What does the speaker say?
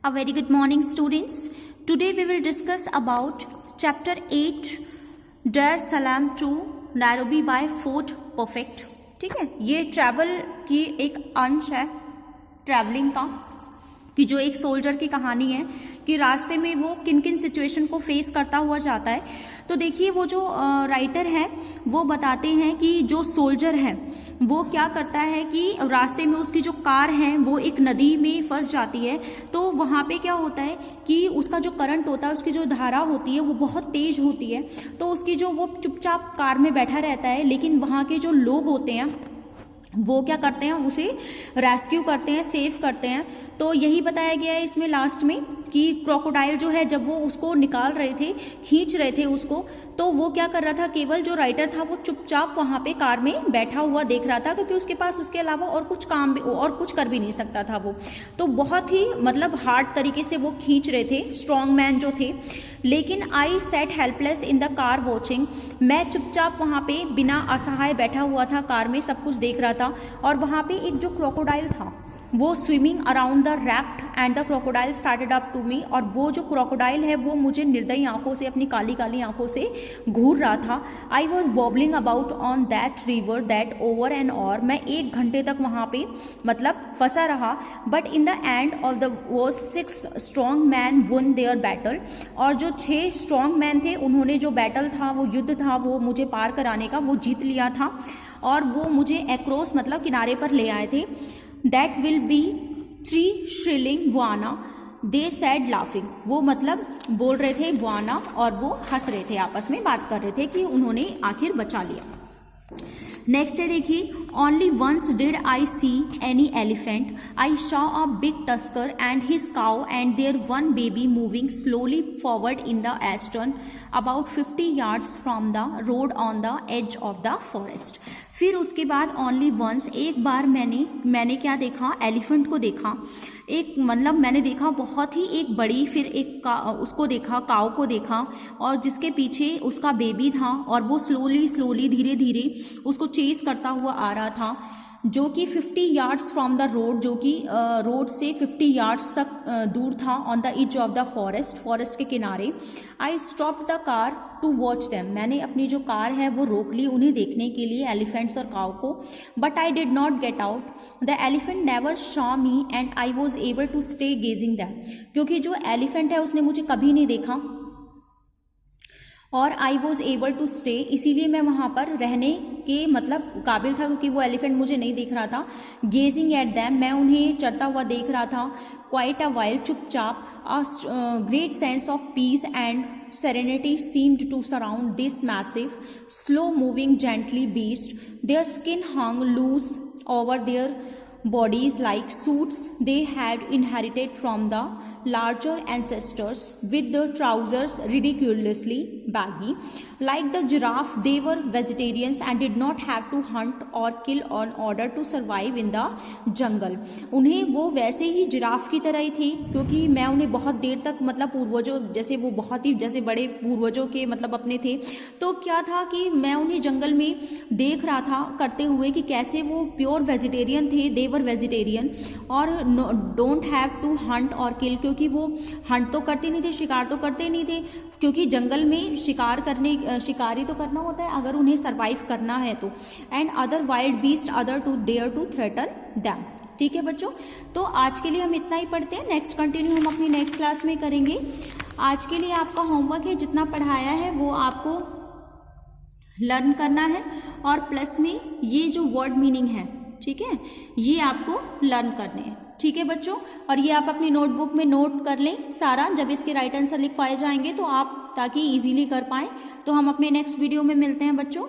A very good morning, students. Today we will discuss about chapter 8 Dar es Salaam to Nairobi by Foot Perfect. ठीक है, ये travel की एक अंश है, ट्रैवलिंग का, कि जो एक सोल्जर की कहानी है कि रास्ते में वो किन किन सिचुएशन को फेस करता हुआ जाता है। तो देखिए, वो जो राइटर है वो बताते हैं कि जो सोल्जर है वो क्या करता है कि रास्ते में उसकी जो कार है वो एक नदी में फंस जाती है। तो वहाँ पे क्या होता है कि उसका जो करंट होता है, उसकी जो धारा होती है वो बहुत तेज होती है। तो उसकी जो वो चुपचाप कार में बैठा रहता है, लेकिन वहाँ के जो लोग होते हैं वो क्या करते हैं, उसे रेस्क्यू करते हैं, सेव करते हैं। तो यही बताया गया है इसमें लास्ट में कि क्रोकोडाइल जो है जब वो उसको निकाल रहे थे, खींच रहे थे उसको, तो वो क्या कर रहा था, केवल जो राइटर था वो चुपचाप वहाँ पे कार में बैठा हुआ देख रहा था, क्योंकि उसके पास उसके अलावा और कुछ काम भी और कुछ कर भी नहीं सकता था वो। तो बहुत ही हार्ड तरीके से वो खींच रहे थे, स्ट्रॉन्ग मैन जो थे। लेकिन I sat helpless in the car watching, मैं चुपचाप वहाँ पे बिना असहाय बैठा हुआ था, कार में सब कुछ देख रहा था। और वहाँ पे एक जो क्रोकोडाइल था वो swimming around the raft and the crocodile started up to me, और वो जो क्रोकोडाइल है वो मुझे निर्दयी आंखों से, अपनी काली काली आंखों से घूर रहा था। I was bobbling about on that river that over and और, मैं 1 घंटे तक वहाँ पे फंसा रहा। But in the end of the वो 6 strong man won their battle, और जो 6 स्ट्रॉन्ग मैन थे उन्होंने जो बैटल था, वो युद्ध था, वो मुझे पार कराने का वो जीत लिया था, और वो मुझे एक्रॉस किनारे पर ले आए थे। That will be 3 shilling Buana, they said laughing, वो बोल रहे थे बुआना, और वो हंस रहे थे, आपस में बात कर रहे थे कि उन्होंने आखिर बचा लिया। नेक्स्ट है, देखिए, only once did I see any elephant, I saw a big tusker and his cow and their one baby moving slowly forward in the eastern about 50 yards from the road on the edge of the forest. फिर उसके बाद only once, एक बार मैंने क्या देखा, elephant को देखा। एक मैंने देखा बहुत ही एक बड़ी, फिर एक उसको देखा, काऊ को देखा, और जिसके पीछे उसका बेबी था, और वो स्लोली धीरे धीरे उसको चेस करता हुआ आ रहा था, जो कि 50 yards फ्रॉम द रोड, जो कि रोड से 50 yards तक दूर था, on the edge of the forest के किनारे। I stop the car to watch them, मैंने अपनी जो कार है वो रोक ली उन्हें देखने के लिए, एलिफेंट्स और काऊ को। But I did not get out, the elephant never saw me and I was able to stay gazing them, क्योंकि जो एलिफेंट है उसने मुझे कभी नहीं देखा, और I was able to stay, इसीलिए मैं वहाँ पर रहने के काबिल था, क्योंकि वो एलिफेंट मुझे नहीं दिख रहा था। गेजिंग एट दैम, मैं उन्हें चढ़ता हुआ देख रहा था। क्वाइट अ वाइल, चुपचाप। A great sense of peace and serenity seemed to surround this massive, slow-moving, gently beast. Their skin hung loose over their bodies like suits they had inherited from the larger ancestors, with the trousers ridiculously baggy. Like the giraffe, they were vegetarians and did not have to hunt or kill in order to survive in the jungle. उन्हें वो वैसे ही giraffe की तरह ही थी, क्योंकि मैं उन्हें बहुत देर तक पूर्वजों जैसे, वो बहुत ही जैसे बड़े पूर्वजों के अपने थे, तो क्या था कि मैं उन्हें जंगल में देख रहा था करते हुए कि कैसे वो प्योर वेजिटेरियन थे, दे वर वेजिटेरियन, और डोंट हैव टू हंट और किल, क्योंकि वो हंट तो करते नहीं थे, शिकार तो करते नहीं थे, क्योंकि जंगल में शिकारी तो करना होता है अगर उन्हें सरवाइव करना है तो। And other wild beast other to dare to threaten them. ठीक है बच्चों, तो आज के लिए हम इतना ही पढ़ते हैं, नेक्स्ट कंटिन्यू हम अपनी नेक्स्ट क्लास में करेंगे। आज के लिए आपका होमवर्क है, जितना पढ़ाया है वो आपको लर्न करना है, और प्लस में ये जो वर्ड मीनिंग है, ठीक है, ये आपको लर्न करने हैं। ठीक है बच्चों, और ये आप अपनी नोटबुक में नोट कर लें सारा, जब इसके राइट आंसर लिखवाए जाएंगे तो आप ताकि इजीली कर पाएं। तो हम अपने नेक्स्ट वीडियो में मिलते हैं बच्चों।